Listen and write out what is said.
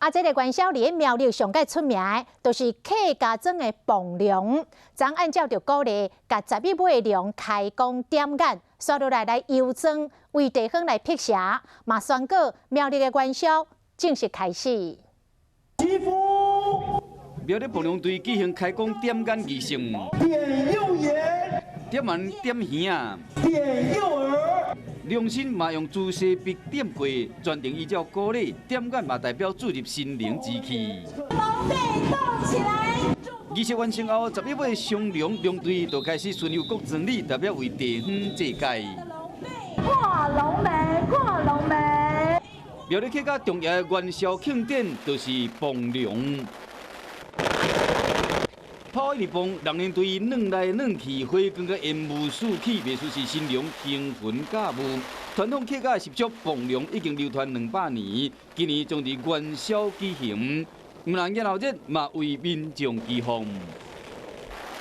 这个元宵伫苗栗上界出名的，就是客家庄的磅龙。咱按照着鼓励，甲11尾的龙开工点眼，刷落来游庄，为地方来辟邪，嘛宣告苗栗的元宵正式开始。苗栗磅龙队举行开工点眼仪式，点右眼，点完点耳啊，点右耳。 良心嘛用朱砂笔点过，全程依照鼓励，点眼嘛代表注入心灵之气。龙背动起来！仪式完成后，11尾上龙龙队就开始顺游各庄里，代表为地方祭界。过龙门，过龙门。苗栗客家重要的元宵庆典就是磅龙。 炮一棒，人连队软来软去，火光甲烟雾四起，袂输是新娘兴奋驾舞。传统客家的习俗磅龙已经流传200年，今年将伫元宵举行，毋但热闹热，嘛为民众祈福。